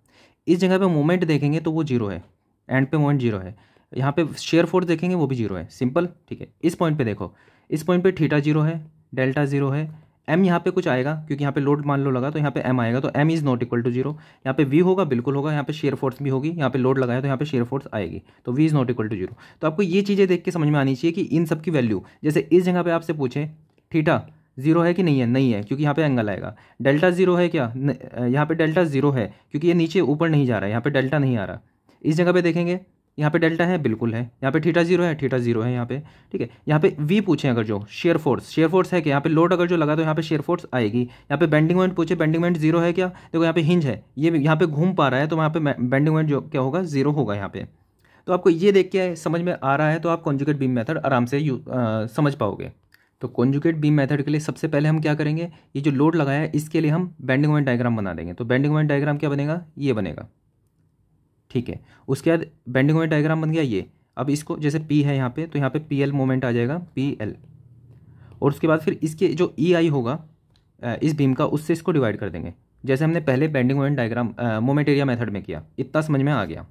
इस जगह पे मोमेंट देखेंगे तो वो 0 है, एंड पे मोमेंट 0 है। यहाँ पे शेयर फोर्स देखेंगे वो भी 0 है, सिंपल। ठीक है, इस पॉइंट पे देखो, इस पॉइंट पे थीटा 0 है, डेल्टा 0 है, एम यहाँ पे कुछ आएगा, क्योंकि यहाँ पे लोड मान लो लगा, तो यहाँ पे एम आएगा, तो M is not equal to 0। यहाँ पे वी होगा, बिल्कुल होगा, यहाँ पे शेयर फोर्स भी होगी, यहाँ पे लोड लगाया तो यहाँ पे शेयर फोर्स आएगी, तो V is not equal to 0। तो आपको ये चीज़ें देख के समझ में आनी चाहिए कि इन सब की वैल्यू, जैसे इस जगह पे आपसे पूछे थीटा 0 है कि नहीं है, नहीं है, क्योंकि यहाँ पे एंगल आएगा। डेल्टा 0 है क्या, यहाँ पे डेल्टा 0 है, क्योंकि ये नीचे ऊपर नहीं जा रहा है, यहाँ पे डेल्टा नहीं आ रहा। इस जगह पे देखेंगे यहाँ पे डेल्टा है, बिल्कुल है, यहाँ पे थीटा 0 है, थीटा 0 है यहाँ पे। ठीक है, यहाँ पे वी पूछे अगर जो शेयर फोर्स है कि यहाँ पे लोड अगर जो लगा तो यहाँ पे शेयर फोर्स आएगी। यहाँ पे बेंडिंग मोमेंट पूछे, बेंडिंग मोमेंट 0 है क्या, देखो यहाँ पे हिंज है, ये यहाँ पे घूम पा रहा है, तो यहाँ पे बेंडिंग मोमेंट जो क्या होगा, 0 होगा यहाँ पे। तो आपको ये देख के समझ में आ रहा है, तो आप कॉन्जुगेट बीम मेथड आराम से समझ पाओगे। तो कॉन्जुगेट बीम मेथड के लिए सबसे पहले हम क्या करेंगे, ये जो लोड लगाया है इसके लिए हम बेंडिंग मोमेंट डायग्राम बना देंगे। तो बेंडिंग मोमेंट डायग्राम क्या बनेगा, ये बनेगा। ठीक है, उसके बाद बेंडिंग मोमेंट डायग्राम बन गया ये। अब इसको जैसे P है यहाँ पे, तो यहाँ पे PL मोमेंट आ जाएगा, PL, और उसके बाद फिर इसके जो EI होगा इस बीम का, उससे इसको डिवाइड कर देंगे, जैसे हमने पहले bending moment diagram moment area method में किया। इतना समझ में आ गया।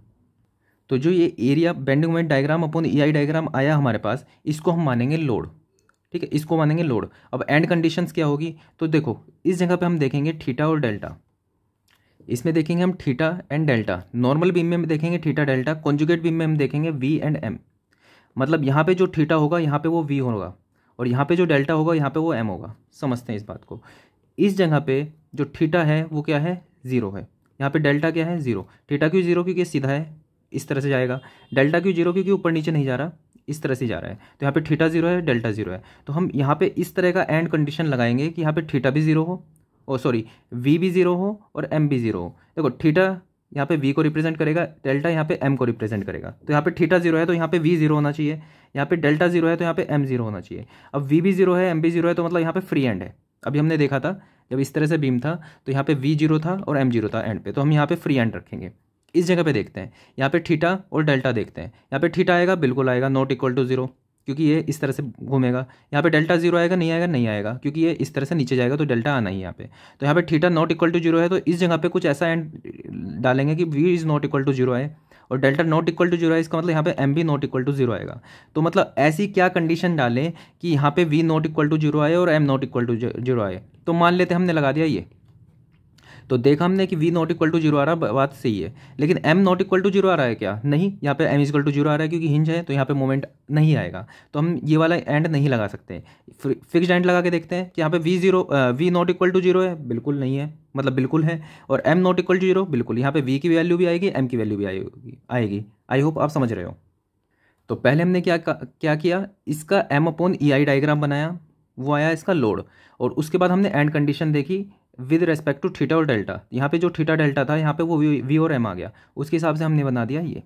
तो जो ये area bending moment diagram upon EI diagram आया हमारे पास, इसको हम मानेंगे लोड। ठीक है, इसको मानेंगे लोड। अब एंड कंडीशंस क्या होगी, तो देखो इस जगह पे हम देखेंगे थीटा और डेल्टा। इसमें देखेंगे हम theta and delta. Normal beam में हम देखेंगे थीटा डेल्टा, कॉन्जुगेट बीम में हम देखेंगे V एंड M। मतलब यहाँ पे जो थीटा होगा यहाँ पे वो V होगा, और यहाँ पे जो डेल्टा होगा यहाँ पे वो M होगा। समझते हैं इस बात को। इस जगह पे जो थीटा है वो क्या है, 0 है। यहाँ पे डेल्टा क्या है, 0। थीटा क्यों 0, क्योंकि सीधा है, इस तरह से जाएगा। डेल्टा क्यों 0, क्योंकि ऊपर नीचे नहीं जा रहा, इस तरह से जा रहा है। तो यहाँ पे थीटा 0 है, डेल्टा 0 है। तो हम यहाँ पे इस तरह का एंड कंडीशन लगाएंगे कि यहाँ पे थीटा भी 0 हो, V भी 0 हो और M भी 0 हो। देखो थीटा यहाँ पे V को रिप्रेजेंट करेगा, डेल्टा यहाँ पे M को रिप्रेजेंट करेगा। तो यहाँ पे थीटा 0 है तो यहाँ पे V 0 होना चाहिए, यहाँ पे डेल्टा 0 है तो यहाँ पे M 0 होना चाहिए। अब V भी 0 है, M भी 0 है, तो मतलब यहाँ पे फ्री एंड है। अभी हमने देखा था जब इस तरह से बीम था तो यहाँ पे V 0 था और M 0 था एंड पे, तो हम यहाँ पे फ्री एंड रखेंगे। इस जगह पे देखते हैं, यहाँ पे थीटा और डेल्टा देखते हैं। यहाँ पे थीटा आएगा, बिल्कुल आएगा, नॉट इक्वल टू 0, क्योंकि ये इस तरह से घूमेगा। यहाँ पे डेल्टा 0 आएगा, नहीं आएगा, नहीं आएगा, क्योंकि ये इस तरह से नीचे जाएगा, तो डेल्टा आना ही यहाँ पे। तो यहाँ पे थीटा नॉट इक्वल टू 0 है, तो इस जगह पे कुछ ऐसा एंड डालेंगे कि V is not equal to 0 आए और डेल्टा नॉट इक्वल टू 0 है। इसका मतलब यहाँ पे M भी नॉट इक्वल टू 0 आएगा। तो मतलब ऐसी क्या कंडीशन डालें कि यहाँ पे V नॉट इक्वल टू 0 आए और M नॉट इक्वल टू 0 आए। तो मान लेते हमने लगा दिया ये, तो देखा हमने कि V नॉट इक्वल टू 0 आ रहा, बात सही है। लेकिन M नॉट इक्वल टू 0 आ रहा है क्या, नहीं। यहाँ पे M इक्वल टू 0 आ रहा है क्योंकि हिंज है, तो यहाँ पे मोमेंट नहीं आएगा। तो हम ये वाला एंड नहीं लगा सकते। फिक्स्ड एंड लगा के देखते हैं कि यहाँ पे V नॉट इक्वल टू 0 है, बिल्कुल नहीं है, मतलब बिल्कुल है। और M नॉट इक्वल टू 0, बिल्कुल। यहाँ पे V की वैल्यू भी आएगी, M की वैल्यू भी आएगी। आई होप आप समझ रहे हो। तो पहले हमने क्या किया, इसका M अपॉन EI डायग्राम बनाया, वो आया इसका लोड। और उसके बाद हमने एंड कंडीशन देखी विद रेस्पेक्ट टू थीटा और डेल्टा। यहाँ पे जो थीटा डेल्टा था यहाँ पे वो V और M आ गया, उसके हिसाब से हमने बना दिया ये।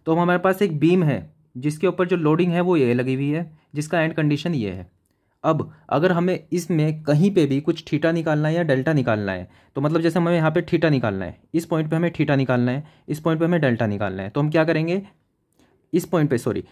तो हमारे पास एक बीम है जिसके ऊपर जो लोडिंग है वो ये लगी हुई है, जिसका एंड कंडीशन ये है। अब अगर हमें इसमें कहीं पे भी कुछ थीटा निकालना है या डेल्टा निकालना है, तो मतलब जैसे हमें यहाँ पे थीटा निकालना है, इस पॉइंट पे हमें थीटा निकालना है, इस पॉइंट पे हमें डेल्टा निकालना है, तो हम क्या करेंगे, इस पॉइंट पे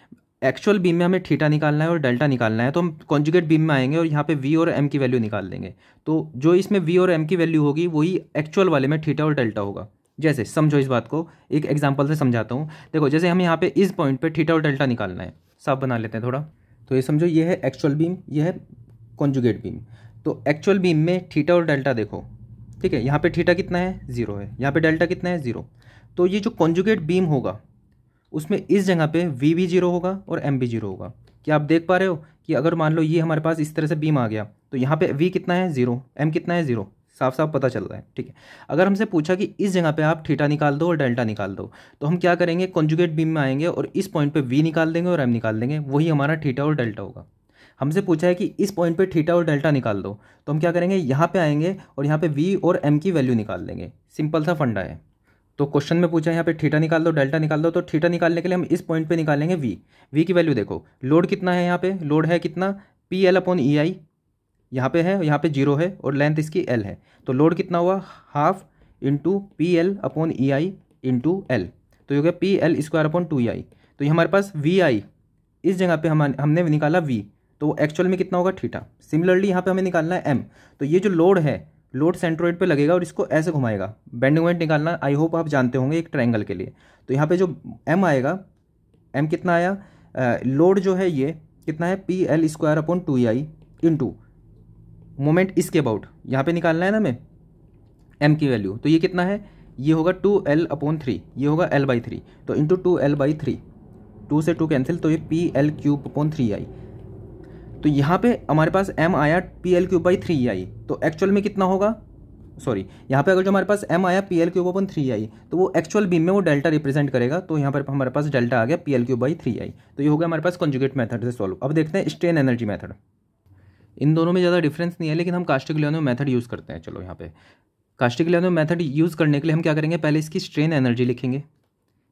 एक्चुअल बीम में हमें थीटा निकालना है और डेल्टा निकालना है, तो हम कॉन्जुगेट बीम में आएंगे और यहाँ पे V और M की वैल्यू निकाल देंगे। तो जो इसमें V और M की वैल्यू होगी वही एक्चुअल वाले में थीटा और डेल्टा होगा। जैसे समझो इस बात को, एक एग्जांपल से समझाता हूँ। देखो जैसे हमें यहाँ पे इस पॉइंट पे थीटा और डेल्टा निकालना है, साफ बना लेते हैं थोड़ा। तो ये समझो ये है एक्चुअल बीम, ये है कॉन्जुगेट बीम। तो एक्चुअल बीम में थीटा और डेल्टा देखो, ठीक है। यहाँ पे थीटा कितना है, 0 है। यहाँ पे डेल्टा कितना है, 0। तो ये जो कॉन्जुगेट बीम होगा उसमें इस जगह पे V भी 0 होगा और M भी 0 होगा। क्या आप देख पा रहे हो कि अगर मान लो ये हमारे पास इस तरह से बीम आ गया, तो यहाँ पे V कितना है, 0, M कितना है, 0, साफ साफ पता चल रहा है, ठीक है। अगर हमसे पूछा कि इस जगह पे आप थीटा निकाल दो और डेल्टा निकाल दो, तो हम क्या करेंगे, कॉन्जुगेट बीम में आएंगे और इस पॉइंट पे V निकाल देंगे और M निकाल देंगे, वही हमारा थीटा और डेल्टा होगा। हमसे पूछा है कि इस पॉइंट पे थीटा और डेल्टा निकाल दो, तो हम क्या करेंगे, यहाँ पे आएंगे और यहाँ पे V और M की वैल्यू निकाल देंगे। सिंपल सा फंडा है। तो क्वेश्चन में पूछा है यहाँ पे थीटा निकाल दो, डेल्टा निकाल दो, तो थीटा निकालने के लिए हम इस पॉइंट पे निकालेंगे V की वैल्यू देखो, लोड कितना है, यहाँ पे लोड है कितना, PL अपॉन EI, यहाँ पे है, यहाँ पे 0 है और लेंथ इसकी L है। तो लोड कितना हुआ, half into PL upon EI into L, तो ये हो गया PL स्क्वायर अपॉन 2EI। तो ये हमारे पास VI, इस जगह पे हमने निकाला V, तो एक्चुअल में कितना होगा, थीटा। सिमिलरली यहाँ पे हमें निकालना है M। तो ये जो लोड है, लोड सेंट्रोइड पे लगेगा और इसको ऐसे घुमाएगा, बेंडिंग मोमेंट निकालना आई होप आप जानते होंगे एक ट्रायंगल के लिए। तो यहाँ पे जो M आएगा, M कितना आया, लोड जो है ये कितना है, PL square upon 2EI into moment इसके अबाउट, यहाँ पे निकालना है ना हमें M की वैल्यू, तो ये कितना है, ये होगा 2L अपॉन 3, ये होगा L/3, तो इंटू 2L/3, 2 से 2 कैंसिल, तो ये PL क्यूब अपॉन 3I। तो यहाँ पे हमारे पास M आया PL क्यूब बाई 3I, तो एक्चुअल में कितना होगा, यहाँ पे अगर जो हमारे पास M आया PL क्यूब अपॉन 3I, तो वो एक्चुअल बीम में वो डेल्टा रिप्रेजेंट करेगा, तो यहाँ पर हमारे पास डेल्टा आ गया PL क्यूब बाई 3I। तो ये हो गया हमारे पास कॉन्जुगेट मेथड से सॉल्व। अब देखते हैं स्ट्रेन एनर्जी मेथड। इन दोनों में ज़्यादा डिफरेंस नहीं है, लेकिन हम कास्टिग्लियानो मेथड यूज़ करते हैं। चलो यहाँ पे कास्टिग्लियानो मेथड यूज़ करने के लिए हम क्या करेंगे, पहले इसकी स्ट्रेन एनर्जी लिखेंगे,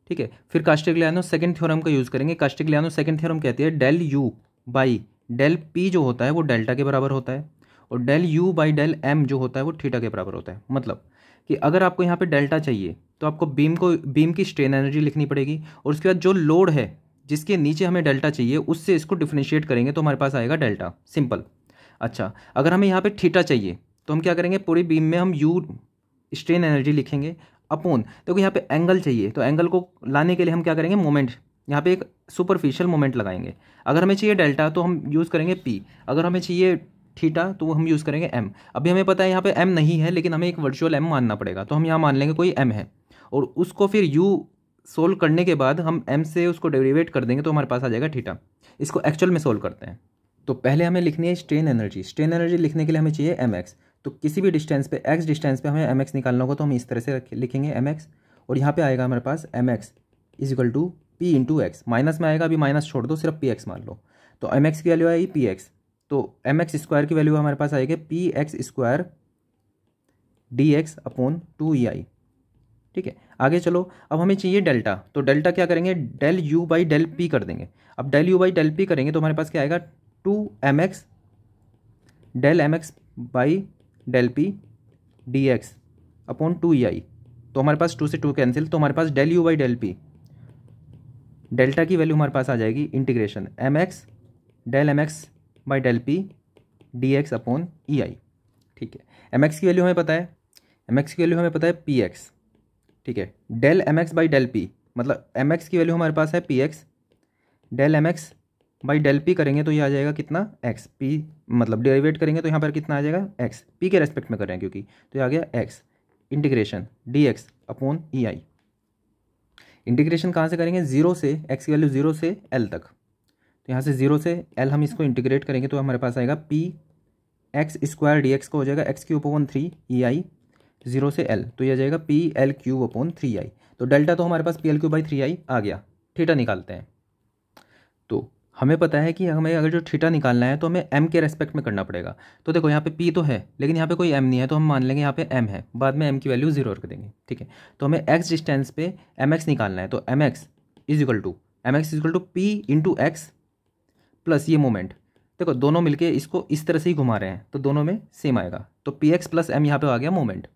ठीक है। फिर कास्टिग्लियानो सेकंड थ्योरम का यूज़ करेंगे। कास्टिग्लियानो सेकंड थ्योरम कहती है del U by del P जो होता है वो डेल्टा के बराबर होता है, और del U by del M जो होता है वो थीटा के बराबर होता है। मतलब कि अगर आपको यहाँ पे डेल्टा चाहिए तो आपको बीम की स्ट्रेन एनर्जी लिखनी पड़ेगी, और उसके बाद जो लोड है जिसके नीचे हमें डेल्टा चाहिए उससे इसको डिफरेंशिएट करेंगे तो हमारे पास आएगा डेल्टा, सिंपल। अच्छा, अगर हमें यहाँ पे थीटा चाहिए तो हम क्या करेंगे, पूरी बीम में हम U स्ट्रेन एनर्जी लिखेंगे अपॉन, देखो यहाँ पे एंगल चाहिए, तो एंगल को लाने के लिए हम क्या करेंगे, मोमेंट, यहाँ पे एक सुपरफिशियल मोमेंट लगाएंगे। अगर हमें चाहिए डेल्टा तो हम यूज़ करेंगे पी, अगर हमें चाहिए थीटा तो हम यूज़ करेंगे एम। अभी हमें पता है यहाँ पे एम नहीं है, लेकिन हमें एक वर्चुअल एम मानना पड़ेगा, तो हम यहाँ मान लेंगे कोई एम है, और उसको फिर यू सोल्व करने के बाद हम एम से उसको डेरिवेट कर देंगे तो हमारे पास आ जाएगा थीटा। इसको एक्चुअल में सोल्व करते हैं। तो पहले हमें लिखनी है स्ट्रेन एनर्जी। स्ट्रेन एनर्जी लिखने के लिए हमें चाहिए एम एक्स, तो किसी भी डिस्टेंस पे एक्स डिस्टेंस पे हमें एम एक्स निकालना होगा, तो हम इस तरह से लिखेंगे एम एक्स, और यहाँ पे आएगा हमारे पास M x is equal to P into x, minus में आएगा, अभी माइनस छोड़ दो, सिर्फ पी एक्स मान लो। तो एम एक्स की वैल्यू आएगी पी एक्स, तो एम एक्स स्क्वायर की वैल्यू हमारे पास आएगी P x square d x upon 2EI। ठीक है, आगे चलो। अब हमें चाहिए डेल्टा, तो डेल्टा क्या करेंगे, del U by del P कर देंगे। अब del U by del P करेंगे तो हमारे पास क्या आएगा, 2mx del mx by del P D x upon 2EI। तो हमारे पास 2 से 2 कैंसिल, तो हमारे पास del U by del P, delta की वैल्यू हमारे पास आ जाएगी integration mx del mx by del P D x upon EI। ठीक है, mx की वैल्यू हमें पता है, mx की वैल्यू हमें पता है px। ठीक है, del mx by del P, मतलब mx की वैल्यू हमारे पास है px, del mx by del P करेंगे तो ये आ जाएगा कितना, x, p मतलब डेरिवेट करेंगे तो यहाँ पर कितना आ जाएगा, x, p के रेस्पेक्ट में कर रहे हैं क्योंकि, तो ये आ गया x integration D x upon EI। Integration कहाँ से करेंगे, 0 से, x की वैल्यू 0 से l तक, तो यहाँ से 0 से l हम इसको इंटीग्रेट करेंगे तो हमारे पास आएगा p x square d x का हो जाएगा x क्यूब अपॉन 3EI 0 से l, तो यह जाएगा P L cube upon 3I। तो डेल्टा तो हमारे पास P L cube by 3I आ गया। थीटा निकालते हैं, तो हमें पता है कि हमें अगर जो थीटा निकालना है तो हमें m के रेस्पेक्ट में करना पड़ेगा। तो देखो यहाँ पे p तो है लेकिन यहाँ पे कोई m नहीं है, तो हम मान लेंगे यहाँ पे m है, बाद में m की वैल्यू 0 रख देंगे। ठीक है, तो हमें x डिस्टेंस पे mx निकालना है, तो mx is equal to p into X plus ये मोमेंट, देखो दोनों मिलके इसको इस तरह से ही घुमा रहे हैं तो दोनों में सेम आएगा, तो पी एक्स प्लस एम यहाँ पे आ गया मोमेंट।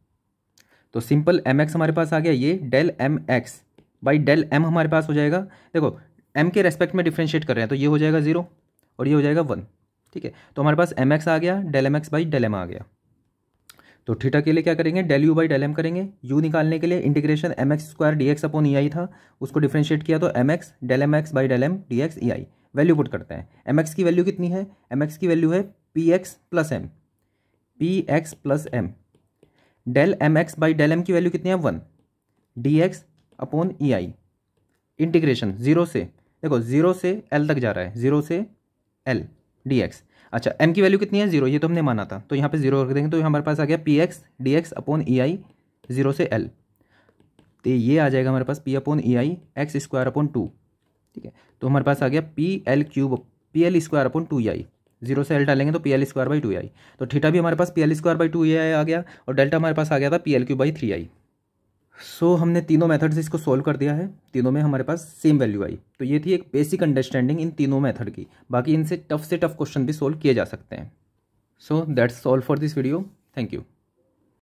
तो सिंपल एम एक्स हमारे पास आ गया, ये del M x by del M हमारे पास हो जाएगा, देखो एम के रेस्पेक्ट में डिफ्रेंशिएट कर रहे हैं तो ये हो जाएगा 0 और ये हो जाएगा 1। ठीक है, तो हमारे पास एम एक्स आ गया, del M x by del M आ गया। तो थीटा के लिए क्या करेंगे, del U by del M करेंगे। यू निकालने के लिए integration M x square d x upon EI था, उसको डिफ्रेंशिएट किया तो M x del M x by del M d x EI। Value put करते हैं, एम एक्स की वैल्यू कितनी है, एम एक्स की वैल्यू है P x plus M, P x plus M, del M x by del M की value कितनी है 1, D x upon EI integration 0 से, देखो 0 से L तक जा रहा है, 0 से L डी एक्स। अच्छा m की वैल्यू कितनी है 0, ये तो हमने माना था, तो यहाँ पे 0 रख देंगे तो हमारे पास आ गया P x D x upon EI 0 से L, तो ये आ जाएगा हमारे पास p upon EI x square upon 2। ठीक है, तो हमारे पास आ गया P L cube P L square upon 2EI, 0 से L डालेंगे तो P L square by 2EI। तो थीटा भी हमारे पास P L square by 2EI आ गया, और डेल्टा हमारे पास आ गया था P L cube by 3I। So हमने तीनों मेथड से इसको सोल्व कर दिया है, तीनों में हमारे पास सेम वैल्यू आई। तो ये थी एक बेसिक अंडरस्टैंडिंग इन तीनों मेथड की, बाकी इनसे टफ क्वेश्चन भी सोल्व किए जा सकते हैं। So that's all for this video, thank you.